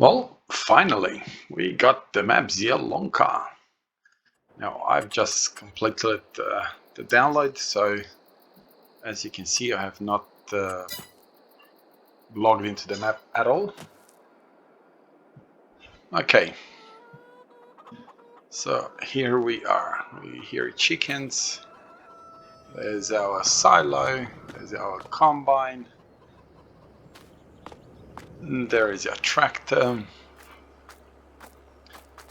Well, finally, we got the map Zielonka. Now, I've just completed the download, so as you can see, I have not logged into the map at all. Okay, so here we are. We hear chickens. There's our silo. There's our combine. And there is our tractor.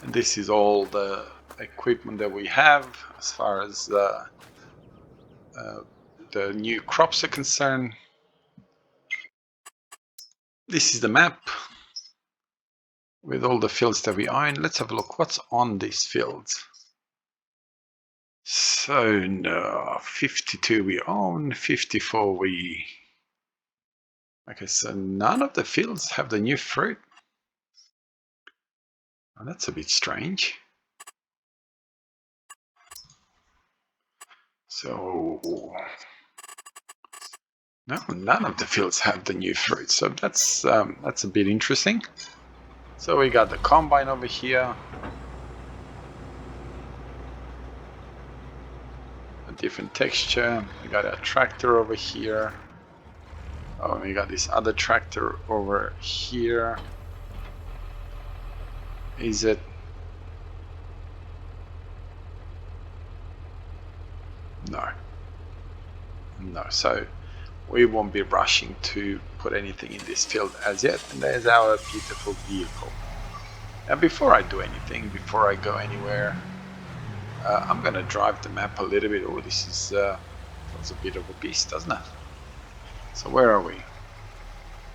And this is all the equipment that we have as far as the new crops are concerned. This is the map with all the fields that we own. Let's have a look what's on these fields. So no, 52 we own, 54 we... Okay, so none of the fields have the new fruit. Oh, that's a bit strange. So no, none of the fields have the new fruit. So that's a bit interesting. So we got the combine over here. A different texture. We got a tractor over here. Oh, we got this other tractor over here. Is it? No. No, so we won't be rushing to put anything in this field as yet. And there's our beautiful vehicle. Now before I do anything, before I go anywhere, I'm gonna drive the map a little bit. Oh, this is that's a bit of a beast, doesn't it? So where are we?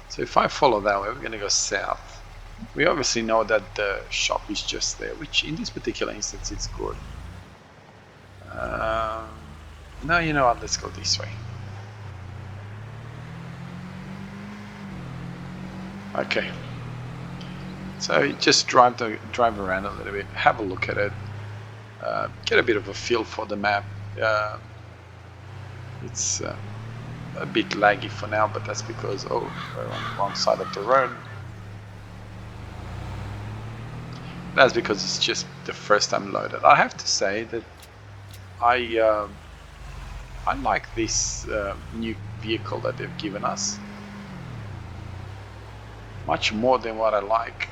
So if I follow that way, we're gonna go south. We obviously know that the shop is just there, which in this particular instance it's good. No, you know what, let's go this way. Okay. So just drive around a little bit, have a look at it, get a bit of a feel for the map. It's a bit laggy for now, but that's because, oh, we're on the wrong side of the road. That's because it's just the first time loaded. I have to say that I like this new vehicle that they've given us much more than what I like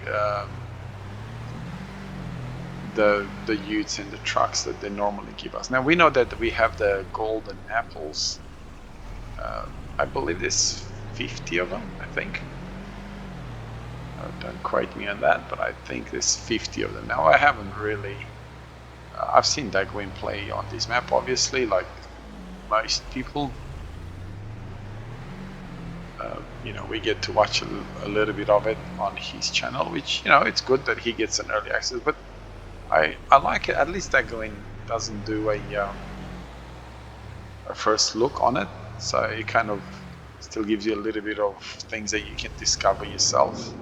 the utes and the trucks that they normally give us. Now we know that we have the golden apples. I believe there's 50 of them, I think. Don't quote me on that, but I think there's 50 of them. Now I haven't really... I've seen Dagwin play on this map, obviously, like most people. You know, we get to watch a little bit of it on his channel, which, you know, it's good that he gets an early access, but I like it. At least Dagwin doesn't do a first look on it, so it kind of still gives you a little bit of things that you can discover yourself.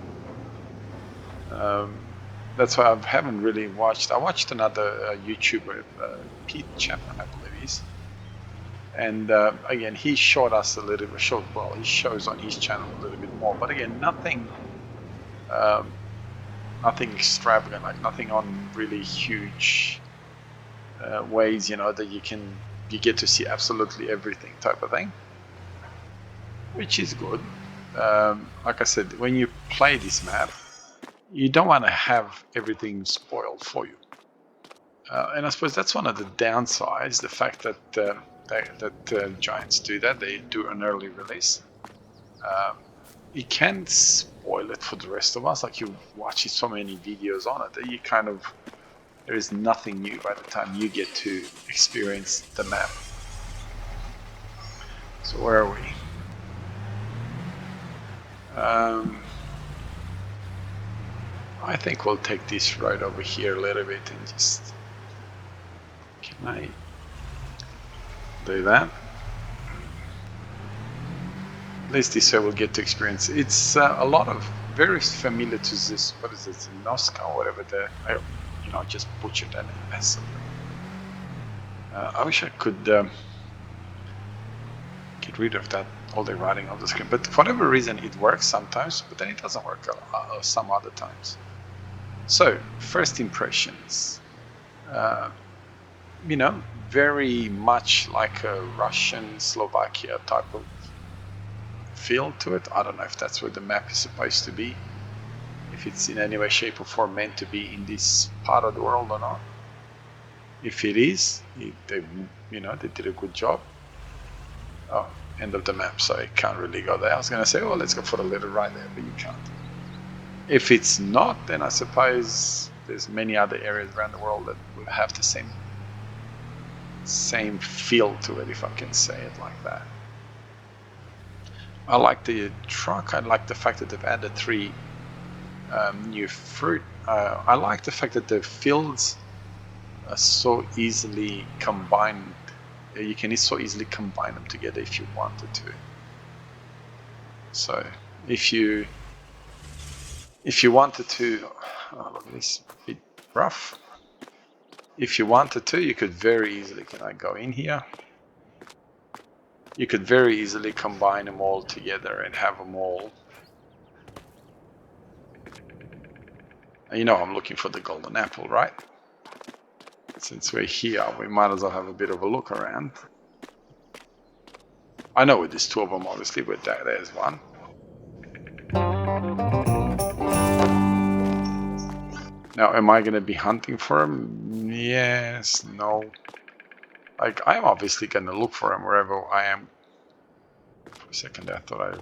That's why I haven't really watched. I watched another YouTuber, Pete Chapman, I believe he's, and again he showed us a little bit. He shows on his channel a little bit more, but again nothing extravagant, like nothing on really huge ways, you know, that you get to see absolutely everything type of thing, which is good. Like I said, when you play this map, you don't want to have everything spoiled for you, and I suppose that's one of the downsides. The fact that Giants do that, they do an early release. It can spoil it for the rest of us. Like, you watch so many videos on it that you kind of, there is nothing new by the time you get to experience the map. So where are we? I think we'll take this right over here a little bit and just... Can I do that? At least this way we'll get to experience. It's a lot of very familiar to this. What is it? Noska or whatever. You know, just butchered that massively. I wish I could get rid of that all the writing on the screen. But for whatever reason, it works sometimes, but then it doesn't work some other times. So, first impressions. You know, very much like a Russian, Slovakia type of feel to it. I don't know if that's where the map is supposed to be, if it's in any way, shape, or form meant to be in this part of the world or not. If it is, they did a good job. Oh, end of the map, so I can't really go there. I was going to say, well, let's go for a little right there, but you can't. If it's not, then I suppose there's many other areas around the world that will have the same feel to it, if I can say it like that. I like the truck. I like the fact that they've added 3 new fruit. I like the fact that the fields are so easily combined. You can so easily combine them together if you wanted to. So if you wanted to, look at this, a bit rough. If you wanted to, you could very easily, can I go in here? You could very easily combine them all together and have them all. You know, I'm looking for the golden apple, right? Since we're here, we might as well have a bit of a look around. I know there's 2 of them, obviously, but there's one. Now, am I going to be hunting for them? Yes, no. Like, I'm obviously going to look for them wherever I am. For a second, I thought I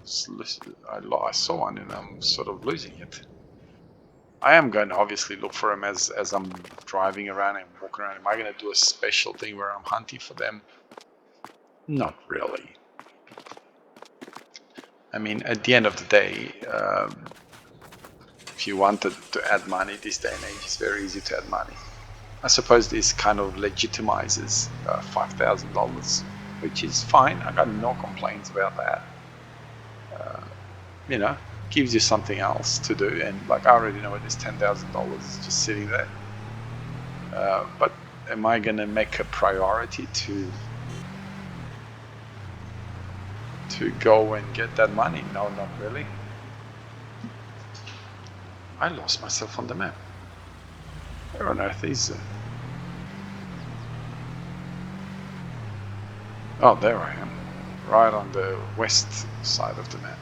saw one and I'm sort of losing it. I am going to obviously look for them as I'm driving around and walking around. Am I going to do a special thing where I'm hunting for them? Not really. I mean, at the end of the day, if you wanted to add money this day and age, it's very easy to add money. I suppose this kind of legitimizes $5,000, which is fine. I got no complaints about that. You know, gives you something else to do, and like I already know it is $10,000 just sitting there. But am I gonna make a priority to go and get that money? No, not really. I lost myself on the map. Where on earth is it? Oh, there I am, right on the west side of the map.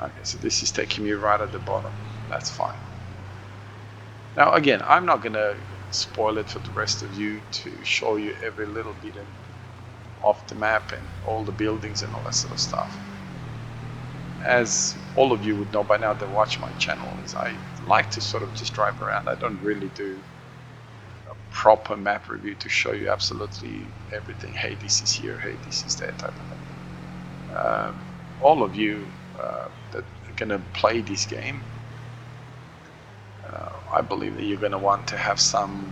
Okay, so this is taking me right at the bottom. That's fine. Now again, I'm not gonna spoil it for the rest of you to show you every little bit of the map and all the buildings and all that sort of stuff. As all of you would know by now that watch my channel, is I like to sort of just drive around. I don't really do a proper map review to show you absolutely everything. Hey, this is here, hey, this is there, type of thing. All of you that are going to play this game, I believe that you're going to want to have some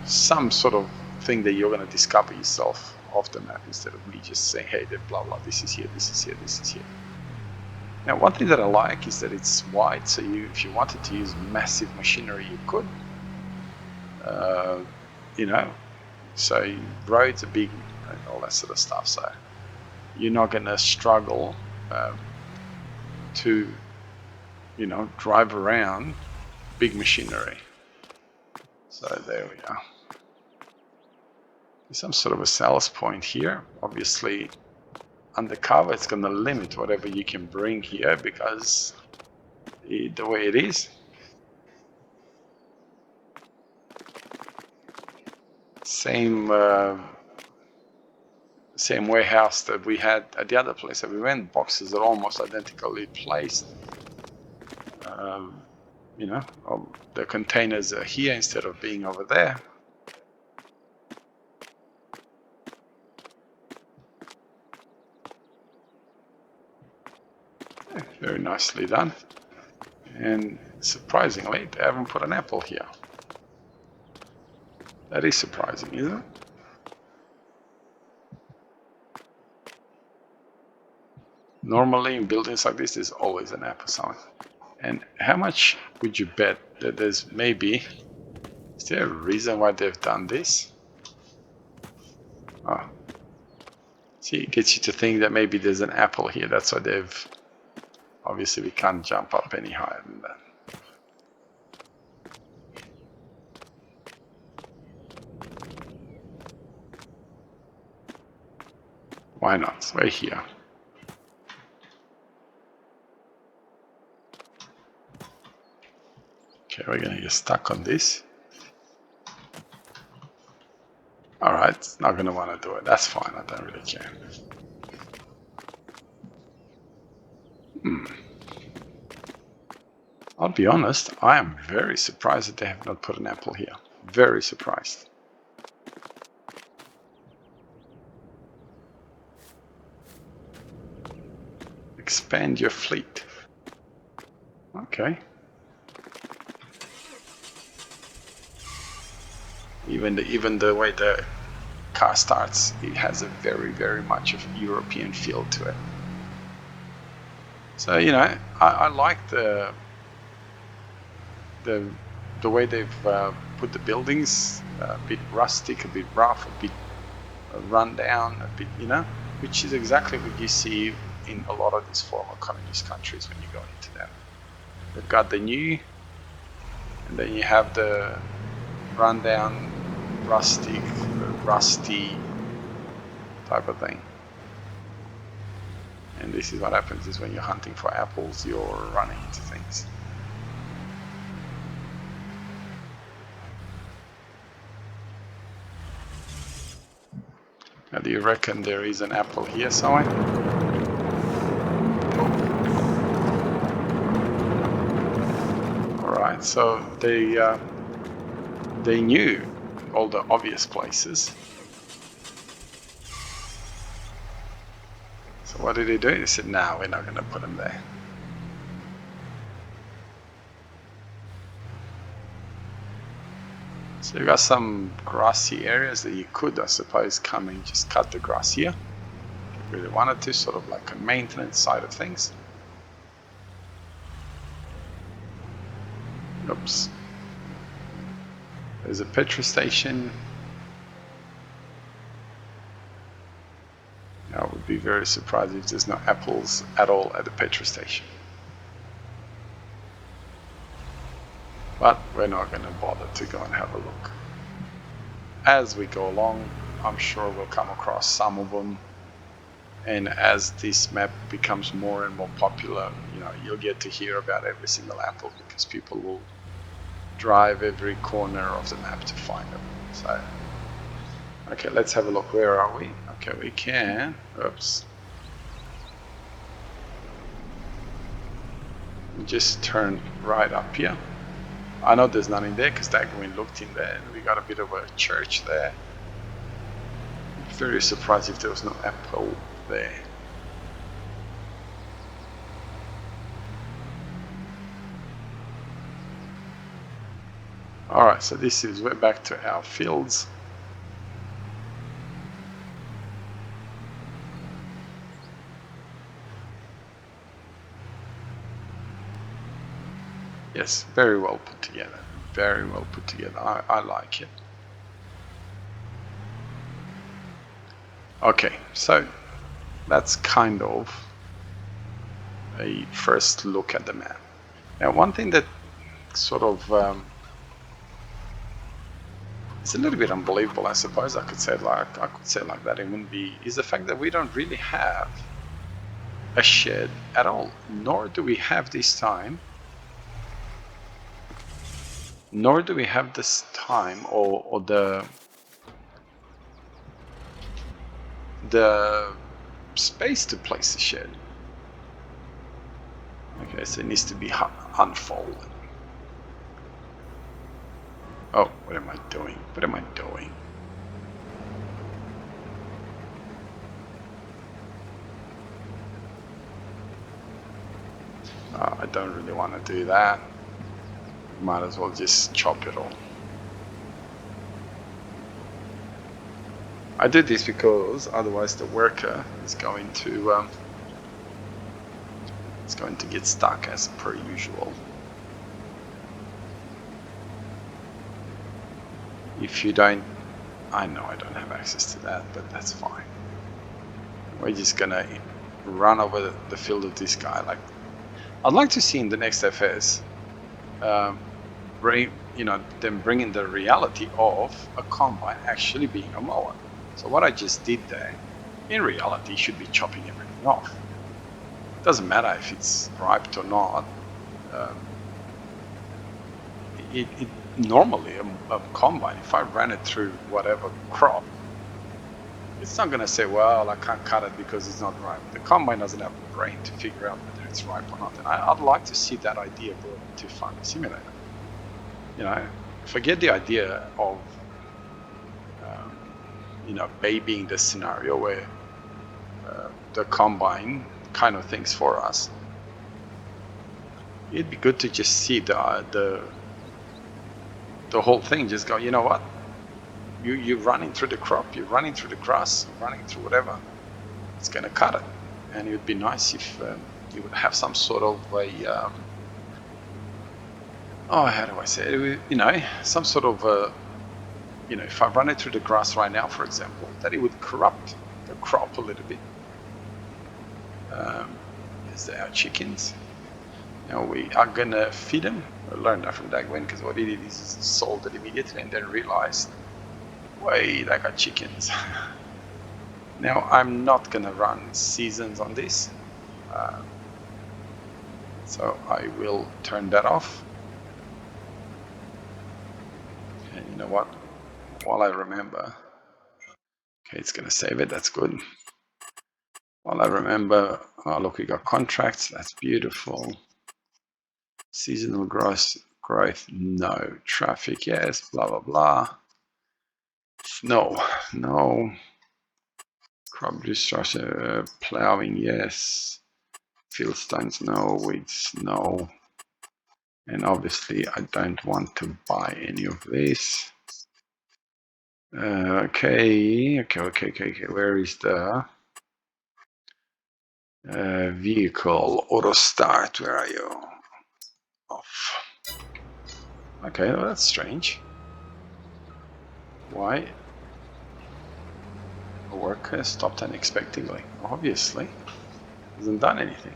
some sort of thing that you're going to discover yourself off the map, instead of me just saying, hey, blah blah, this is here, this is here, this is here. Now, one thing that I like is that it's wide, so if you wanted to use massive machinery, you could. So roads are big and all that sort of stuff, so you're not going to struggle to drive around big machinery. So there we are. There's some sort of a sales point here. Obviously, undercover, it's going to limit whatever you can bring here, because the way it is. Same warehouse that we had at the other place that we went. Boxes are almost identically placed. The containers are here instead of being over there. Very nicely done. And surprisingly, they haven't put an apple here. That is surprising, isn't it? Normally in buildings like this, there's always an apple somewhere. And how much would you bet that there's maybe... Is there a reason why they've done this? Oh, See, it gets you to think that maybe there's an apple here. That's why they've... Obviously, we can't jump up any higher than that. Why not? We're here. Okay, we're gonna get stuck on this. Alright, not gonna wanna do it. That's fine, I don't really care. I'll be honest, I am very surprised that they have not put an apple here. Very surprised. Expand your fleet. Okay. Even the way the car starts, it has a very much of European feel to it. So, you know, I like the way they've put the buildings, a bit rustic, a bit rough, a bit run down, a bit, you know, which is exactly what you see in a lot of these former communist countries when you go into them. They've got the new, and then you have the run down, rustic, rusty type of thing. And this is what happens is when you're hunting for apples, you're running into things. Now, do you reckon there is an apple here somewhere? Alright, so they knew all the obvious places. So what did they do? They said, no, we're not going to put them there. So you've got some grassy areas that you could, I suppose, come and just cut the grass here. If you really wanted to, sort of like a maintenance side of things. Oops. There's a petrol station. I would be very surprised if there's no apples at all at the petrol station. But we're not going to bother to go and have a look. As we go along, I'm sure we'll come across some of them. And as this map becomes more and more popular, you know, you'll get to hear about every single apple because people will drive every corner of the map to find them. So, okay, let's have a look. Where are we? Okay, we can. Oops. Just turn right up here. I know there's none in there because Dagwin looked in there and we got a bit of a church there. Very surprised if there was no apple there. Alright, so this is, we're back to our fields. Yes, very well put together. Very well put together. I like it. Okay, so that's kind of a first look at the map. Now, one thing that sort of it's a little bit unbelievable, I suppose. I could say it like that. It wouldn't be. Is the fact that we don't really have a shed at all, nor do we have this time. Nor do we have this time or the space to place the shed. Okay, so it needs to be unfolded. Oh, what am I doing? What am I doing? I don't really want to do that. Might as well just chop it all. I did this because otherwise the worker is going to get stuck as per usual. If you don't, I know I don't have access to that, but that's fine. We're just gonna run over the field of this guy. Like, I'd like to see in the next FS, bring, them bringing the reality of a combine actually being a mower. So what I just did there, in reality, should be chopping everything off. Doesn't matter if it's ripe or not. Normally a combine, if I ran it through whatever crop, it's not going to say, well, I can't cut it because it's not ripe. The combine doesn't have a brain to figure out whether it's ripe or not. And I'd like to see that idea brought into Farming Simulator. Forget the idea of, babying the scenario where the combine kind of things for us. It'd be good to just see the whole thing. Just go, you know what? You're running through the crop, you're running through the grass, you're running through whatever. It's going to cut it. And it would be nice if you would have some sort of a, how do I say it? Some sort of, if I run it through the grass right now, for example, that it would corrupt the crop a little bit. Is there our chickens? Now we are going to feed them. I learned that from Dagwin, because what he did is sold it immediately and then realized, wait, I got chickens. Now I'm not gonna run seasons on this, so I will turn that off. And you know what? While I remember, okay, it's gonna save it. That's good. While I remember, oh look, we got contracts. That's beautiful. Seasonal growth, no. Traffic, yes. Blah blah blah. No. Crop destruction, plowing, yes. Field stones, no. Weeds, no. And obviously I don't want to buy any of this. Okay. Where is the vehicle? Auto start, where are you? Off. Okay, well, that's strange. Why? A worker stopped unexpectedly. Obviously, hasn't done anything.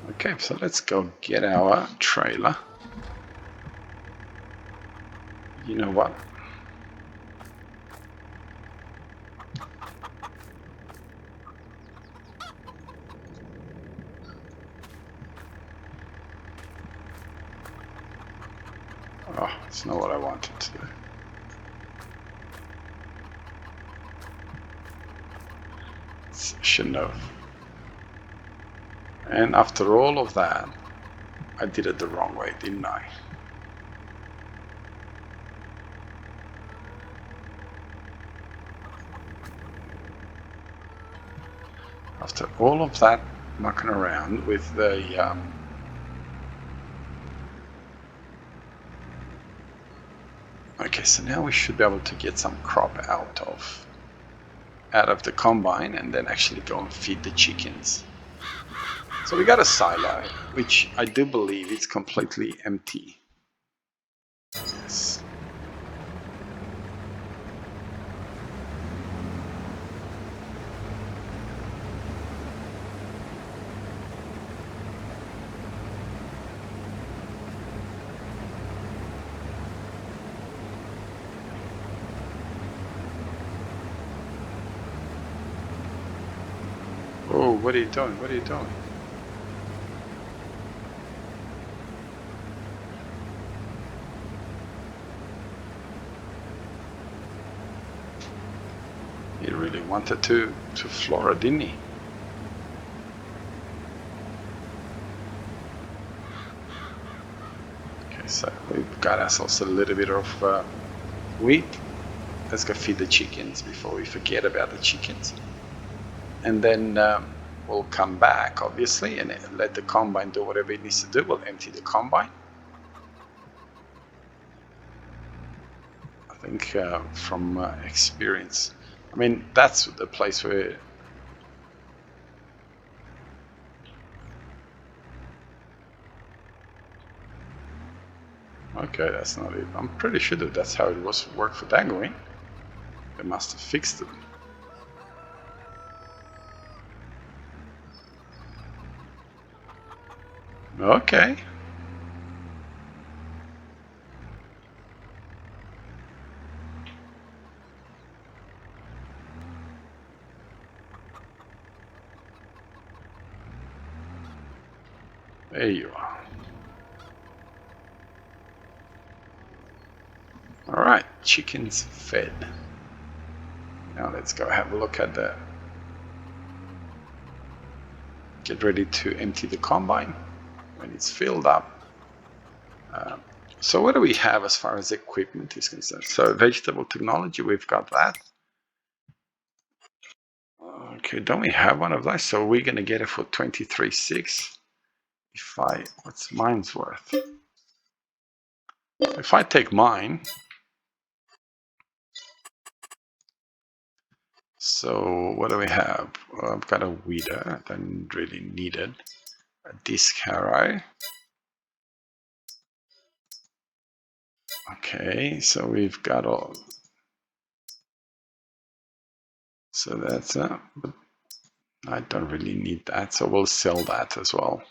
Okay, so let's go get our trailer. You know what? Oh, it's not what I wanted to do. Shouldn't have. And after all of that, I did it the wrong way, didn't I? After all of that mucking around with the okay, so now we should be able to get some crop out of the combine and then actually go and feed the chickens. So we got a silo, which I do believe is completely empty. Yes. Oh, what are you doing? What are you doing? He really wanted to floor it, didn't he? Okay, so we've got ourselves a little bit of wheat. Let's go feed the chickens before we forget about the chickens. And then we'll come back, obviously, and let the combine do whatever it needs to do. We'll empty the combine. I think from experience, I mean, that's the place where... Okay, that's not it. I'm pretty sure that that's how it was worked for dangling. They must have fixed it. Okay. There you are. Alright, chickens fed. Now let's go have a look at the... Get ready to empty the combine when it's filled up. So what do we have as far as equipment is concerned? So vegetable technology, we've got that. Okay, don't we have one of those? So we're gonna get it for 23.6. If I, what's mine's worth? If I take mine, so what do we have? Well, I've got a weeder, I don't really need it. A disc harrow. Okay, so we've got all. So that's I don't really need that, so we'll sell that as well.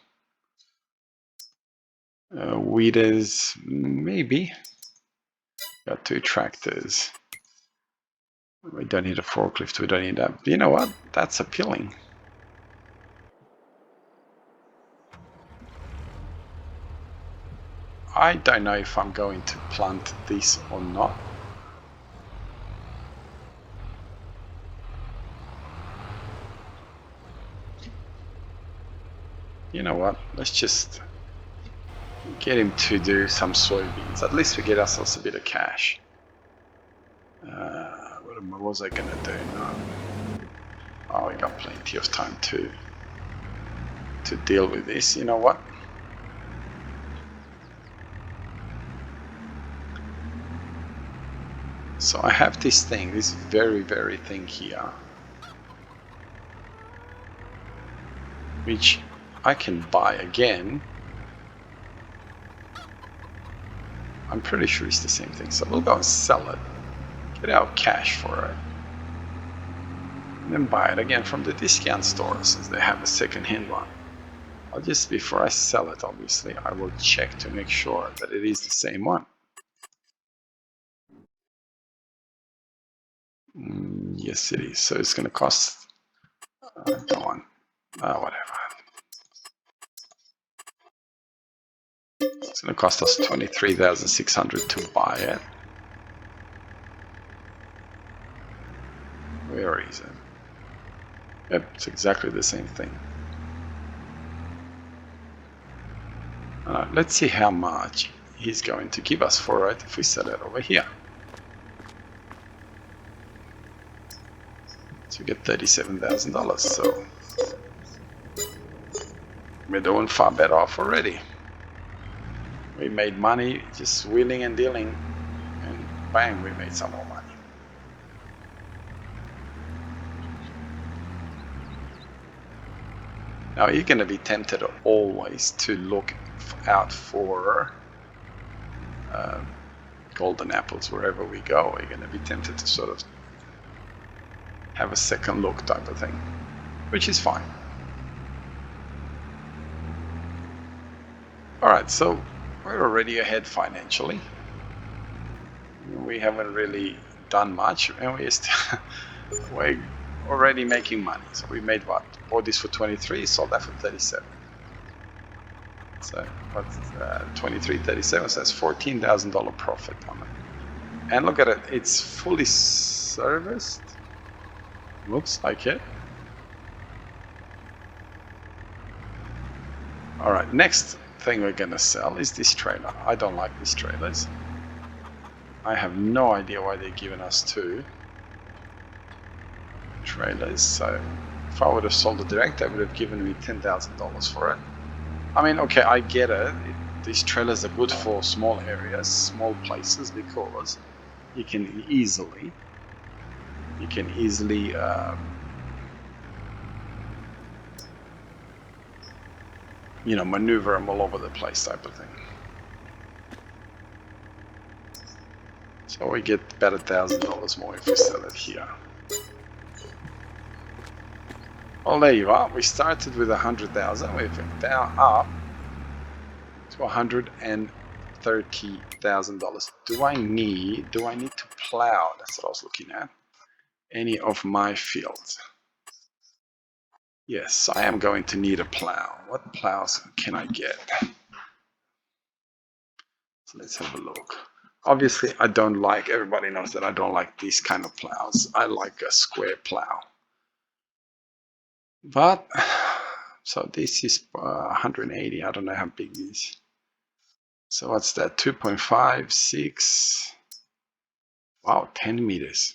Weeders, maybe. Got 2 tractors. We don't need a forklift, we don't need that. You know what? That's appealing. I don't know if I'm going to plant this or not. You know what? Let's just get him to do some soybeans. At least we get ourselves a bit of cash. What was I gonna do? No. Oh, we got plenty of time to deal with this. You know what? So I have this thing, this very thing here, which I can buy again. I'm pretty sure it's the same thing. So we'll go and sell it, get our cash for it, and then buy it again from the discount store since they have a second-hand one. I'll just, before I sell it, obviously, I will check to make sure that it is the same one. Yes, it is. So it's going to cost, go on, whatever. It's going to cost us 23,600 to buy it. Where is it? Yep, it's exactly the same thing. Let's see how much he's going to give us for it if we sell it over here. So we get $37,000. So we're doing far better off already. We made money just wheeling and dealing, and bang, we made some more money. Now you're going to be tempted always to look out for golden apples wherever we go. You're going to be tempted to sort of have a second look type of thing, which is fine. Alright, so we're already ahead financially. We haven't really done much, and we're already making money. So we made what? Bought this for 23, sold that for 37. So what's 23.37? So that's $14,000 profit on it. And look at it, it's fully serviced. Looks like it. All right, next thing we're gonna sell is this trailer. I don't like these trailers. I have no idea why they're giving us 2 trailers. So if I would have sold it direct, they would have given me $10,000 for it. I mean, okay, I get it. These trailers are good for small areas, small places, because you can easily you can easily you know, maneuver them all over the place type of thing. So we get about $1,000 more if we sell it here. Well, there you are. We started with 100,000. We've now up to $130,000. Do I need to plow? That's what I was looking at. Any of my fields? Yes, I am going to need a plow. What plows can I get? So let's have a look. Obviously, I don't like, everybody knows that I don't like these kind of plows. I like a square plow. But, so this is 180. I don't know how big this is. So what's that? 2.5, 6. Wow, 10 meters.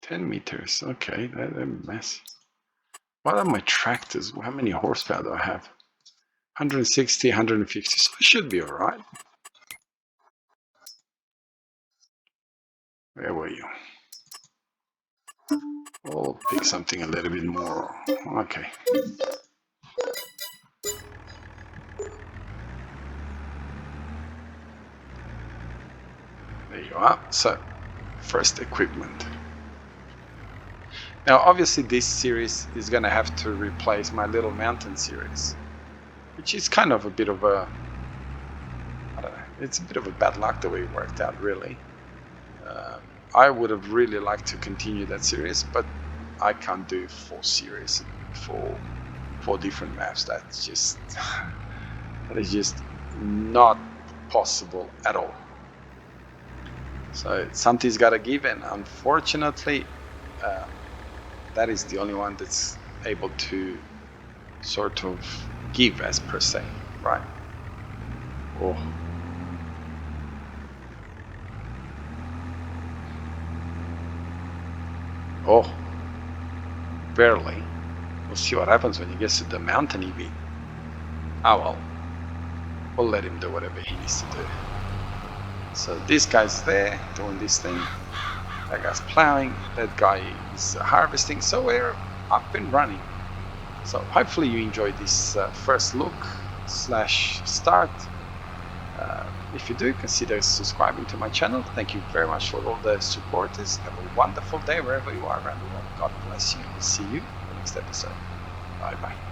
10 meters. Okay, that's a mess. What are my tractors? How many horsepower do I have? 160, 150. So it should be all right. Where were you? We'll pick something a little bit more. Okay. There you are. So, first equipment. Now, obviously, this series is going to have to replace my Little Mountain series, which is kind of a bit of a, I don't know, it's a bit of a bad luck the way it worked out, really. I would have really liked to continue that series, but I can't do 4 series for 4 different maps. That is just not possible at all. So something's got to give, and unfortunately, that is the only one that's able to sort of give as per se, right? Oh. Oh, barely. We'll see what happens when he gets to the mountain EV. Ah well, we'll let him do whatever he needs to do. So this guy's there doing this thing, that guy's plowing, that guy is harvesting, so we're up and running. So hopefully you enjoyed this first look / start. If you do, consider subscribing to my channel. Thank you very much for all the supporters. Have a wonderful day wherever you are around the world. God bless you. See you in the next episode. Bye bye.